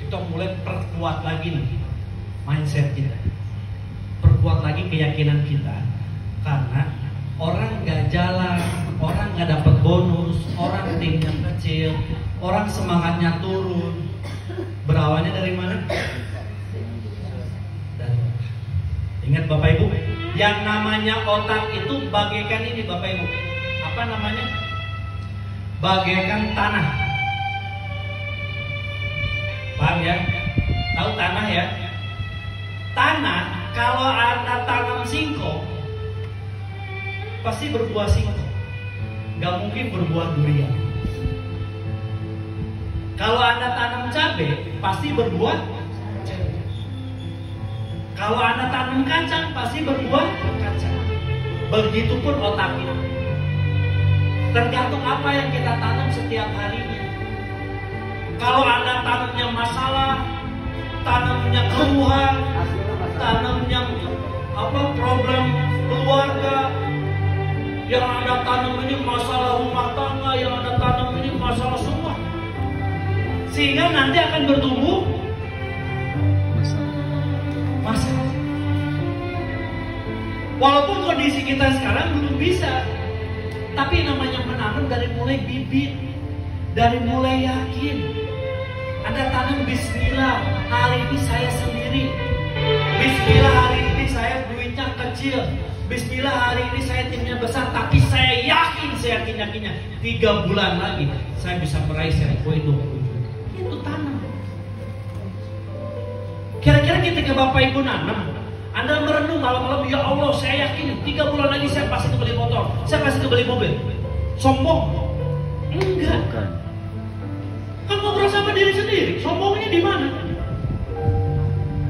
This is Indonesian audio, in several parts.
kita mulai perkuat lagi nih mindset kita, perkuat lagi keyakinan kita. Karena orang gak jalan, orang gak dapat bonus, orang timnya kecil, orang semangatnya turun. Berawalnya dari mana? Dari otak. Ingat Bapak Ibu, yang namanya otak itu bagaikan ini Bapak Ibu. Apa namanya? Bagaikan tanah. Paham ya? Tahu tanah ya? Tanah kalau Anda tanam singkong pasti berbuah singkong, gak mungkin berbuah durian. Kalau Anda tanam cabai pasti berbuah cabai. Kalau Anda tanam kacang pasti berbuah kacang. Begitupun otak kita. Tergantung apa yang kita tanam setiap harinya. Kalau Anda tanamnya masalah, tanamnya keluhan, tanamnya problem keluarga, yang Anda tanam ini masalah rumah tangga, yang Anda tanam ini masalah semua, sehingga nanti akan bertumbuh masalah. Walaupun kondisi kita sekarang belum bisa, tapi namanya menanam dari mulai bibit, dari mulai yakin. Anda tanam bismillah, hari ini saya sendiri. Bismillah, hari ini saya duitnya kecil. Bismillah, hari ini saya timnya besar, tapi saya yakin, saya yakin-yakinnya 3 bulan lagi saya bisa meraih poin 20. Itu tanam. Kira-kira ketika Bapak Ibu nanam, Anda merenung malam-malam, ya Allah saya yakin 3 bulan lagi saya pasti kebeli motor, saya pasti kebeli mobil. Sombong? Enggak. Kan ngobrol sama diri sendiri, sombongnya di mana?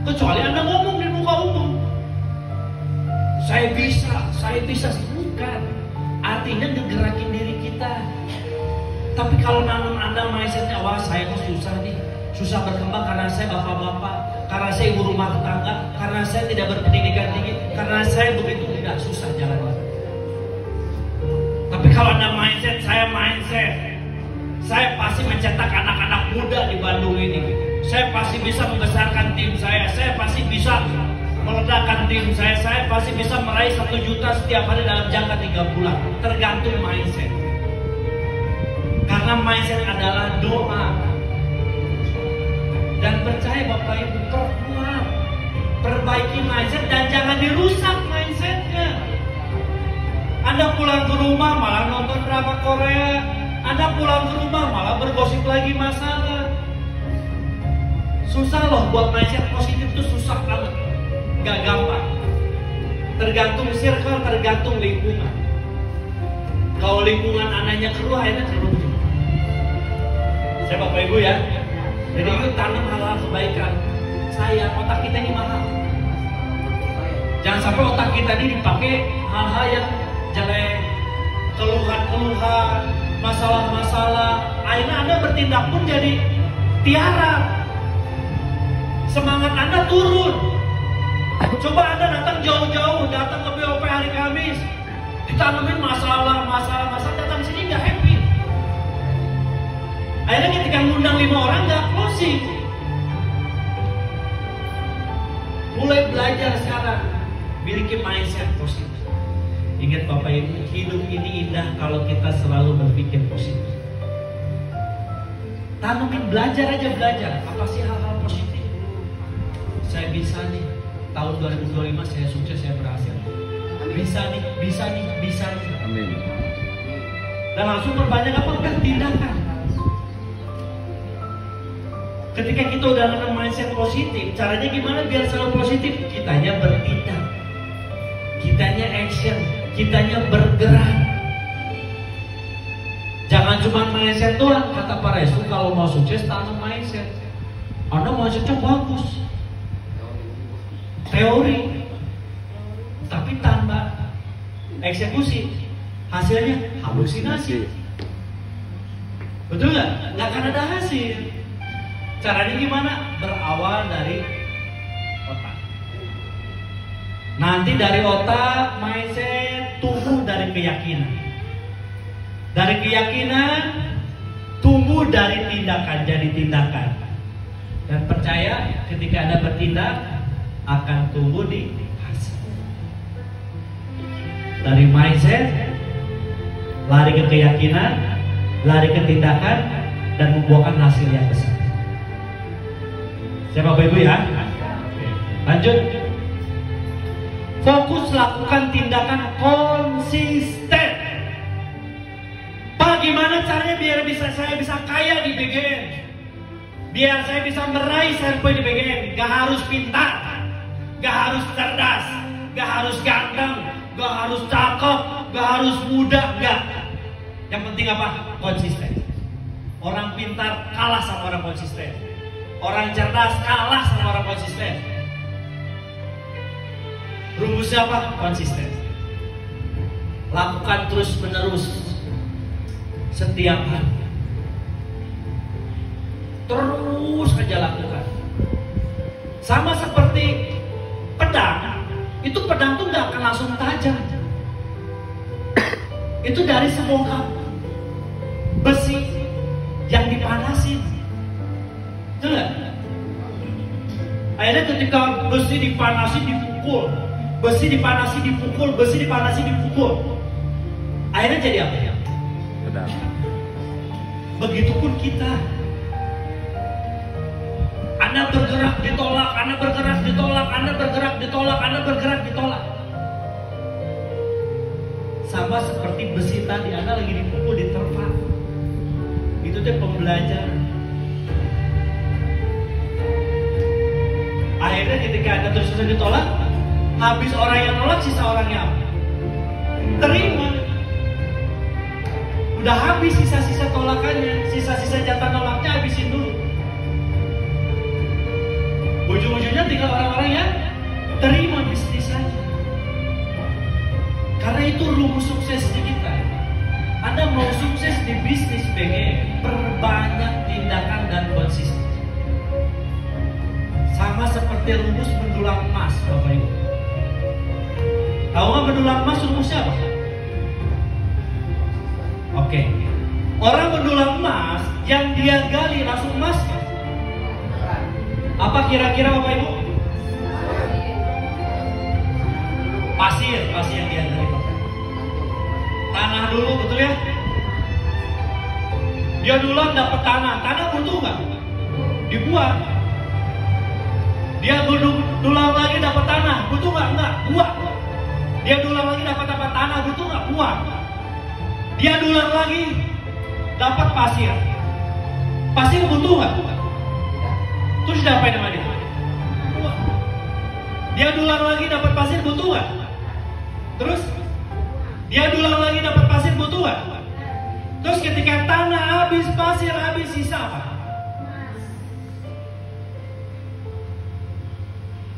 Kecuali Anda ngomong di muka umum, saya bisa, bukan. Artinya ngegerakin diri kita. Tapi kalau nanam Anda mindsetnya, wah saya kok susah nih, susah berkembang karena saya bapak-bapak, karena saya ibu rumah tangga, karena saya tidak berpendidikan tinggi, karena saya begitu, tidak susah jalannya. Tapi kalau Anda mindset, saya pasti mencetak anak-anak muda di Bandung ini. Saya pasti bisa membesarkan tim saya pasti bisa meledakkan tim saya pasti bisa meraih 1 juta setiap hari dalam jangka 3 bulan. Tergantung mindset. Karena mindset adalah doa. Dan percaya Bapak Ibu, perkuat, perbaiki mindset dan jangan dirusak mindsetnya. Anda pulang ke rumah malah nonton drama Korea, Anda pulang ke rumah malah bergosip lagi masalah. Susah loh buat mindset positif itu, susah banget. Gak gampang. Tergantung circle, tergantung lingkungan. Kalau lingkungan anaknya keruh, akhirnya keruh juga. Saya Bapak Ibu ya. Jadi itu tanam hal-hal kebaikan. Sayang, otak kita ini mahal. Jangan sampai otak kita ini dipakai hal-hal yang jelek, keluhan-keluhan, masalah-masalah. Akhirnya Anda bertindak pun jadi tiarap. Semangat Anda turun. Coba Anda datang jauh-jauh, datang ke BOP hari Kamis, ditanamin masalah, datang sini nggak happy. Akhirnya ketika ngundang 5 orang nggak closing. Mulai belajar sekarang, miliki mindset positif. Ingat Bapak Ibu, hidup ini indah kalau kita selalu berpikir positif. Tanemin, belajar aja belajar. Apa sih hal-hal positif? Saya bisa nih, tahun 2025 saya sukses, saya berhasil. Bisa nih. Amin. Dan langsung perbanyak apa? Tindakan. Ketika kita udah nanam mindset positif, caranya gimana biar selalu positif? Kitanya bertindak, kitanya action, kitanya bergerak. Jangan cuma mindset doang. Kata Pak Restu, kalau mau sukses tanam mindset. Anda mindsetnya bagus, teori, tapi tanpa eksekusi, hasilnya halusinasi. Betul nggak? Nggak akan ada hasil. Caranya gimana? Berawal dari otak. Nanti dari otak, mindset tumbuh dari keyakinan. Dari keyakinan tumbuh dari tindakan, jadi tindakan. Dan percaya ketika Anda bertindak akan tumbuh di hasil. Dari mindset, lari ke keyakinan, lari ke tindakan, dan membuahkan hasil yang besar. Siapa Bapak Ibu ya? Lanjut. Fokus lakukan tindakan konsisten. Bagaimana caranya biar saya bisa kaya di BGN? Biar saya bisa meraih serpoin di BGN? Gak harus pintar, gak harus cerdas, gak harus ganteng, gak harus cakep, gak harus muda, gak. Yang penting apa? Konsisten. Orang pintar kalah sama orang konsisten. Orang cerdas kalah sama orang konsisten. Rumusnya apa? Konsisten. Lakukan terus menerus setiap hari. Terus aja lakukan. Sama seperti pedang. Itu pedang tuh gak akan langsung tajam. Itu dari sebongkah besi yang dipanasin. Betul gak? Akhirnya ketika besi dipanasin dipukul, besi dipanasin dipukul, besi dipanasin dipukul, akhirnya jadi apa ya? Pedang. Begitupun kita. Anda bergerak ditolak, Anda bergerak ditolak, Anda bergerak ditolak, Anda bergerak ditolak. Sama seperti besi tadi, Anda lagi dipukul, diterpa. Itu dia pembelajaran. Akhirnya ketika Anda terus-terusan ditolak, habis orang yang nolak, sisa orangnya apa? Terima. Udah habis sisa-sisa tolakannya, sisa-sisa jatah nolaknya habisin dulu. Ujung-ujungnya tinggal orang-orang yang terima bisnis saja. Karena itu rumus sukses di kita. Anda mau sukses di bisnis BGN, perbanyak tindakan dan konsisten. Sama seperti rumus mendulang emas, Bapak Ibu. Tahu nggak mendulang emas rumusnya apa? Oke. Orang mendulang emas yang dia gali langsung emas. Apa kira-kira Bapak Ibu? Pasir yang dia gali. Tanah dulu, betul ya? Dia dulang dapat tanah butuh nggak? Dibuat. Dia dulang lagi dapat tanah, butuh nggak? Enggak, buat. Dia dulang lagi dapat tanah, butuh nggak? Buat. Dia dulang lagi dapat pasir. Pasir butuh nggak? Terus diapain sama dia? Buat. Dia dulang lagi dapat pasir, butuh nggak? Terus dia dulang lagi dapat pasir, butuh nggak? Terus ketika tanah habis, pasir habis, sisa apa?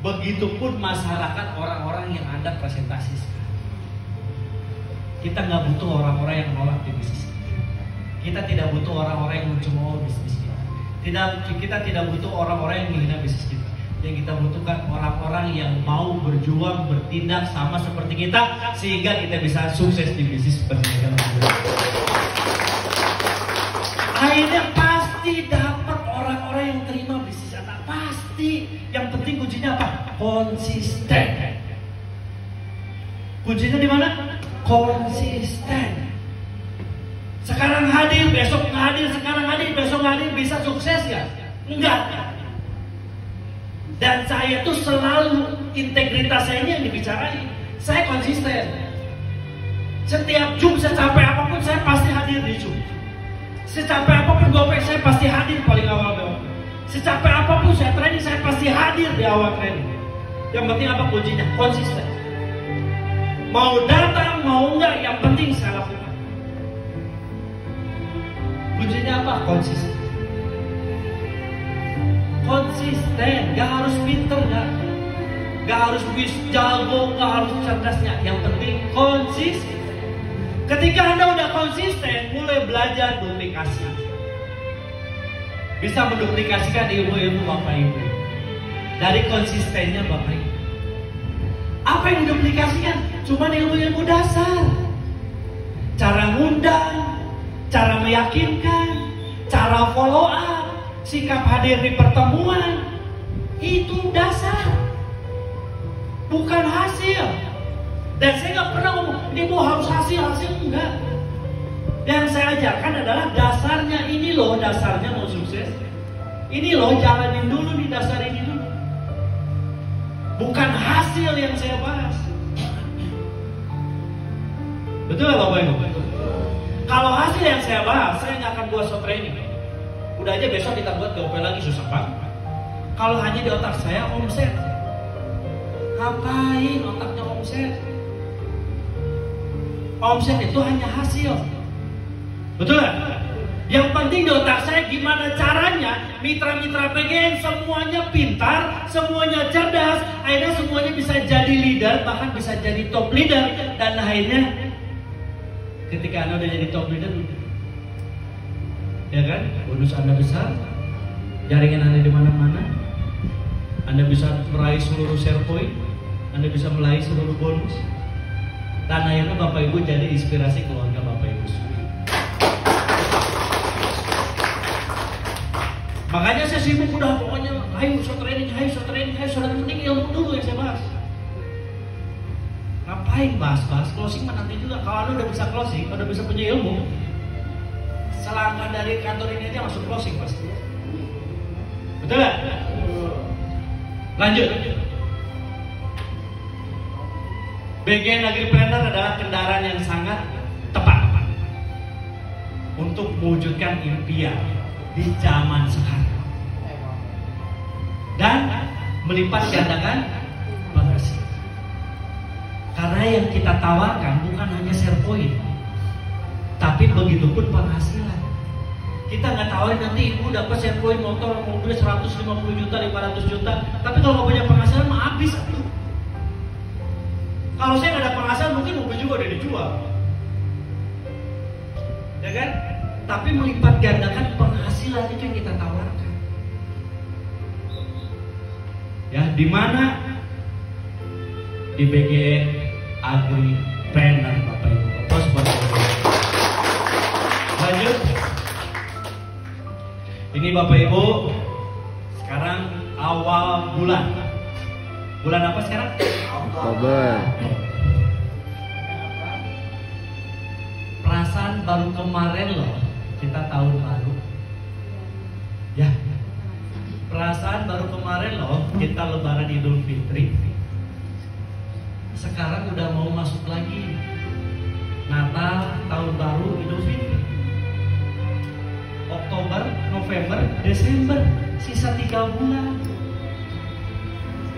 Begitupun masyarakat orang-orang yang Anda presentasi sekarang. Kita nggak butuh orang-orang yang nolak di bisnis kita. Tidak butuh orang-orang yang mencemooh bisnis kita. Kita tidak butuh orang-orang yang menghina bisnis kita. Yang kita butuhkan orang-orang yang mau berjuang, bertindak sama seperti kita, sehingga kita bisa sukses di bisnis seperti kita. Akhirnya pasti dapat orang-orang yang terima bisnis Anda. Pasti. Yang penting kuncinya apa? Konsisten. Kuncinya di mana? Konsisten. Sekarang hadir, besok nggak hadir. Sekarang hadir, besok nggak hadir. Bisa sukses nggak? Enggak. Dan saya tuh selalu integritas saya ini yang dibicarain. Saya konsisten. Setiap Zoom, secapek apapun saya pasti hadir di Zoom. Secapek apapun GoPay saya pasti hadir paling awal. Secapek apapun saya training, saya pasti hadir di awal training. Yang penting apa kuncinya? Konsisten. Mau datang, mau enggak, yang penting saya lakukan. Kuncinya apa? Konsisten. Konsisten, gak harus pinter, gak harus jago, gak harus cerdasnya. Yang penting konsisten. Ketika Anda udah konsisten, mulai belajar duplikasi. Bisa menduplikasikan ilmu-ilmu Bapak Ibu dari konsistennya Bapak Ibu. Apa yang diduplikasikan? Cuma ilmu-ilmu dasar. Cara ngundang, cara meyakinkan, cara follow up, sikap hadir di pertemuan, itu dasar, bukan hasil. Dan saya nggak pernah ngomong, ini tuh harus hasil enggak. Yang saya ajarkan adalah dasarnya, ini loh dasarnya mau sukses. Ini loh, jalanin dulu di dasar ini dulu. Bukan hasil yang saya bahas. Betul nggak Bapak Ibu? Kalau hasil yang saya bahas, saya nggak akan buat short training. Udah aja besok kita buat GoPay lagi, susah banget. Kalau hanya di otak saya omset, ngapain otaknya omset? Omset itu hanya hasil. Betul nggak? Yang penting di otak saya gimana caranya mitra-mitra PGN semuanya pintar, semuanya cerdas, akhirnya semuanya bisa jadi leader, bahkan bisa jadi top leader. Dan akhirnya ketika Anda udah jadi top leader, ya kan, bonus Anda besar, jaringan Anda di mana-mana, Anda bisa meraih seluruh share point, Anda bisa meraih seluruh bonus, dan akhirnya Bapak Ibu jadi inspirasi keluarga Bapak Ibu sendiri. Makanya saya sibuk udah pokoknya, ayo short training, penting ilmu dulu yang saya bahas. Ngapain bahas-bahas closing mah nanti juga. Kalau Anda udah bisa closing, udah bisa punya ilmu, selangkah dari kantor ini aja langsung closing pasti. Betul gak? Lanjut. BGN Agripreneur adalah kendaraan yang sangat tepat untuk mewujudkan impian di zaman sekarang dan melipat gandakan penghasilan. Karena yang kita tawarkan bukan hanya share point, tapi begitu pun penghasilan. Kita nggak tawarin nanti ibu dapat share point motor mobil 150 juta, 500 juta, tapi kalau nggak punya penghasilan mah habis. Kalau saya nggak ada penghasilan mungkin mobil juga udah dijual, ya kan? Tapi melipat gandakan penghasilan itu yang kita tawarkan. Ya, di mana? Di BGN Agripreneur, Bapak Ibu. Lanjut. Ini Bapak Ibu, sekarang awal bulan. Bulan apa sekarang? Oktober. Perasaan baru kemarin loh kita tahun baru. Ya. Perasaan baru kemarin loh kita lebaran Idul Fitri. Sekarang udah mau masuk lagi Natal, tahun baru, Idul Fitri. Oktober, November, Desember, sisa 3 bulan.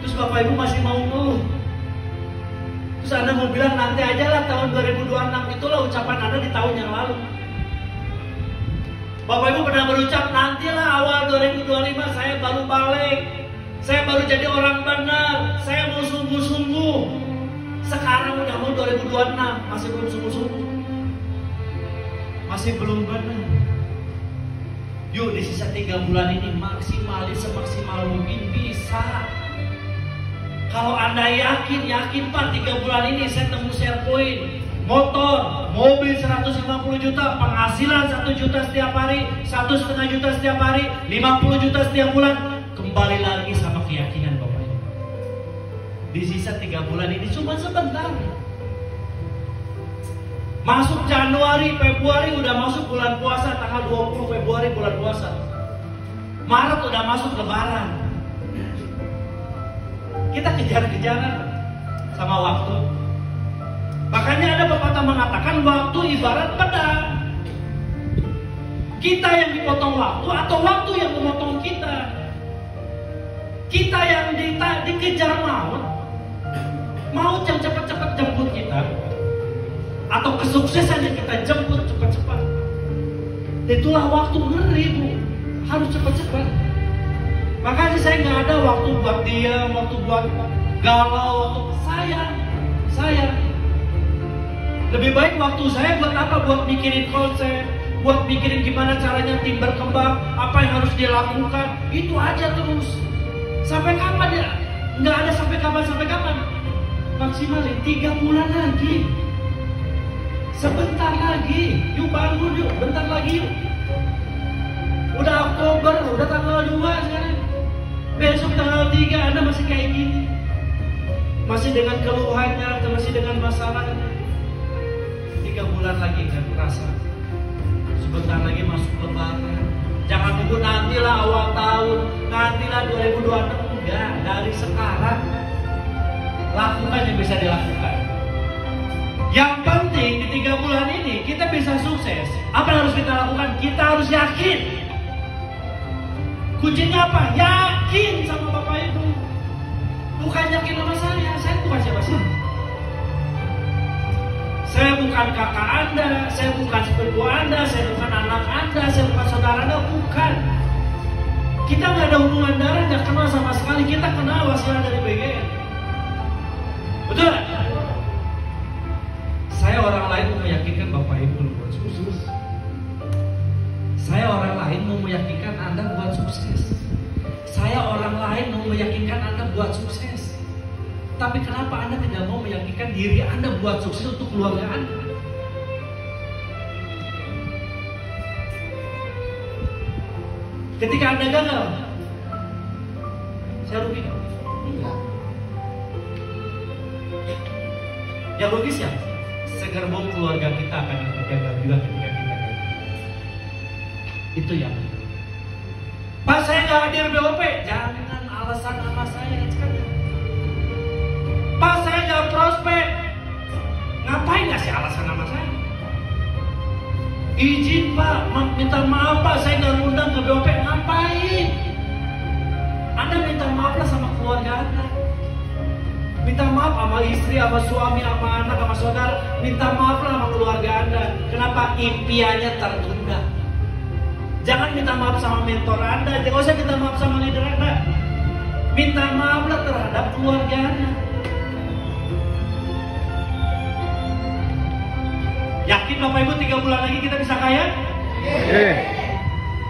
Terus Bapak Ibu masih mau ngeluh. Terus Anda mau bilang nanti aja lah tahun 2026, itulah ucapan Anda di tahun yang lalu. Bapak Ibu pernah berucap nantilah awal 2025 saya baru balik, saya baru jadi orang benar, saya mau sungguh-sungguh. Sekarang udah mau 2026, masih belum sungguh-sungguh, masih belum benar. Yuk di sisa 3 bulan ini maksimalis semaksimal mungkin bisa. Kalau Anda yakin Pak 3 bulan ini saya temu share point, motor, mobil 150 juta, penghasilan 1 juta setiap hari, 1,5 juta setiap hari, 50 juta setiap bulan. Kembali lagi sama keyakinan Bapak Ibu. Di sisa 3 bulan ini cuma sebentar. Masuk Januari, Februari udah masuk bulan puasa, tanggal 20 Februari bulan puasa. Maret udah masuk lebaran. Kita kejar-kejaran sama waktu. Makanya ada pepatah mengatakan waktu ibarat pedang. Kita yang dipotong waktu atau waktu yang memotong kita. Kita yang dikejar maut yang cepat-cepat jemput kita, atau kesuksesan yang kita jemput cepat-cepat. Itulah waktu ngeri Bu, harus cepat-cepat. Makanya saya nggak ada waktu buat dia, waktu buat galau, waktu saya. Lebih baik waktu saya buat apa? Buat mikirin konsep, buat mikirin gimana caranya tim berkembang, apa yang harus dia lakukan. Itu aja terus. Sampai kapan ya? Nggak ada sampai kapan. Maksimalin 3 bulan lagi. Sebentar lagi. Yuk bangun yuk, bentar lagi yuk. Udah Oktober, udah tanggal 2 sekarang. Besok tanggal 3 Anda masih kayak gini. Masih dengan keluhannya, masih dengan masalahnya. 3 bulan lagi kan merasa. Sebentar lagi masuk lebaran. Jangan tunggu nantilah awal tahun, nantilah 2026. Enggak, dari sekarang. Lakukan yang bisa dilakukan. Yang penting di 3 bulan ini kita bisa sukses. Apa yang harus kita lakukan? Kita harus yakin. Kuncinya apa? Yakin sama Bapak Ibu. Bukan yakin sama saya bukan siapa-siapa. Saya bukan kakak Anda, saya bukan sepupu Anda, saya bukan anak Anda, saya bukan saudara Anda, bukan. Kita nggak ada hubungan darah, nggak kenal sama sekali. Kita kenal wasilah dari BGN. Betul? Saya orang lain mau meyakinkan Bapak Ibu buat sukses. Saya orang lain mau meyakinkan Anda buat sukses. Saya orang lain mau meyakinkan Anda buat sukses. Tapi kenapa Anda tidak mau meyakinkan diri Anda buat sukses untuk keluarga Anda? Ketika Anda gagal, saya rugi nggak? Enggak. Yang logis ya, segerbong keluarga kita akan gagal juga ketika kita gagal. Itu yang. Pak, saya nggak hadir BOP, jangan alasan nama saya sekali. Pak, saya nggak prospek, ngapain ngasih alasan nama saya? Izin Pak, minta maaf Pak, saya nggak ngundang ke BOP, ngapain? Anda minta maaflah sama keluarga Anda. Minta maaf sama istri, sama suami, sama anak, sama saudara. Minta maaflah sama keluarga Anda. Kenapa? Impiannya tertunda. Jangan minta maaf sama mentor Anda, jangan usah minta maaf sama leader Anda. Minta maaflah terhadap keluarga Anda. Yakin Bapak Ibu 3 bulan lagi kita bisa kaya?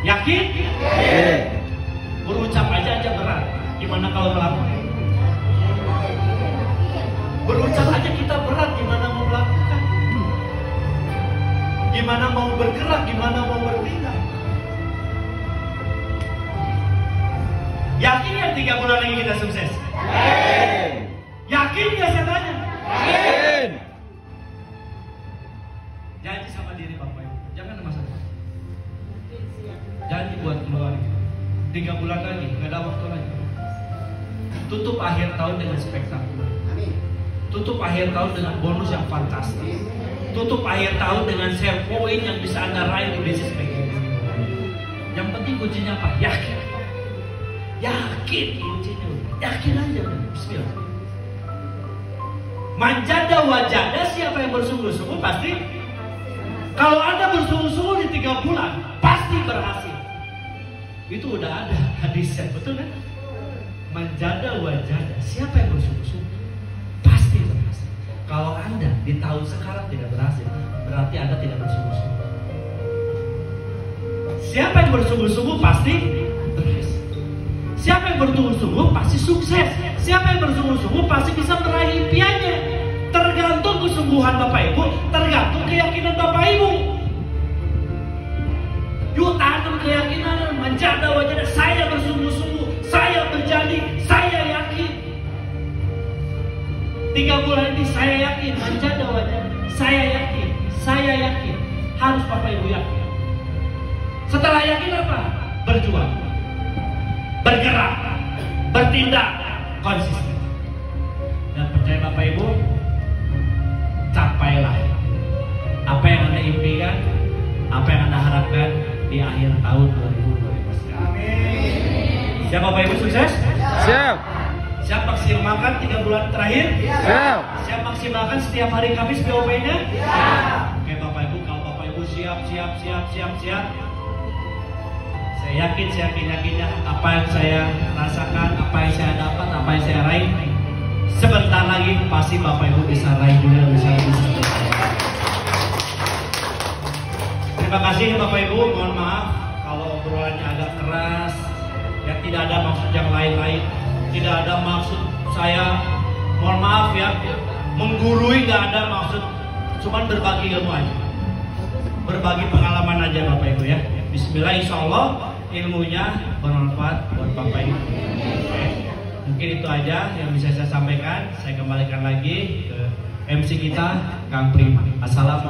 Yakin? Berucap aja berat. Gimana kalau melakukan? Berucap aja kita berat, gimana mau melakukan? Gimana mau bergerak, gimana mau bertindak? Yakin ya 3 bulan lagi kita sukses? Yakin ya saya tanya? Yakin. Janji sama diri Bapak Ibu, jangan ada masalah. Janji buat keluarga. 3 bulan lagi, nggak ada waktu lagi. Tutup akhir tahun dengan spektakuler. Tutup akhir tahun dengan bonus yang fantastis. Tutup akhir tahun dengan share point yang bisa Anda raih di bisnis BGN. Yang penting kuncinya apa? Yakin. Yakin kuncinya. Yakin aja. Bismillah. Manjada wajada, siapa yang bersungguh-sungguh pasti. Kalau Anda bersungguh-sungguh di 3 bulan, pasti berhasil. Itu udah ada hadisnya, betul kan? Manjada wajada, siapa yang bersungguh-sungguh pasti berhasil. Kalau Anda di tahun sekarang tidak berhasil, berarti Anda tidak bersungguh-sungguh. Siapa yang bersungguh-sungguh pasti berhasil. Siapa yang bersungguh-sungguh pasti sukses. Siapa yang bersungguh-sungguh pasti bisa meraih impiannya. Tergantung kesungguhan Bapak Ibu, tergantung keyakinan Bapak Ibu. Yuk tanam keyakinan, menjaga wajah. Saya bersungguh-sungguh, saya berjanji, saya yakin. 3 bulan ini saya yakin, menjaga wajah. Saya yakin. Harus Bapak Ibu yakin. Setelah yakin apa? Berjuang, bergerak, bertindak, konsisten. Dan percaya Bapak Ibu, capailah apa yang Anda impikan, apa yang Anda harapkan di akhir tahun 2020. Amin. Siap Bapak Ibu sukses? Siap. Siap maksimalkan 3 bulan terakhir? Siap. Siap maksimalkan setiap hari Kamis BOP-nya? Siap. Oke Bapak Ibu, kalau Bapak Ibu siap. Saya yakinnya apa yang saya rasakan, apa yang saya dapat, apa yang saya raih, sebentar lagi pasti Bapak Ibu bisa raih juga, bisa. Terima kasih Bapak Ibu, mohon maaf kalau obrolannya agak keras, ya tidak ada maksud yang lain-lain, tidak ada maksud saya, mohon maaf ya, menggurui nggak ada maksud, cuman berbagi ilmu aja, berbagi pengalaman aja Bapak Ibu ya. Bismillah, insya Allah ilmunya bermanfaat buat Bapak Ibu. Oke. Mungkin itu aja yang bisa saya sampaikan. Saya kembalikan lagi ke MC kita, Kang Prima. Assalamualaikum.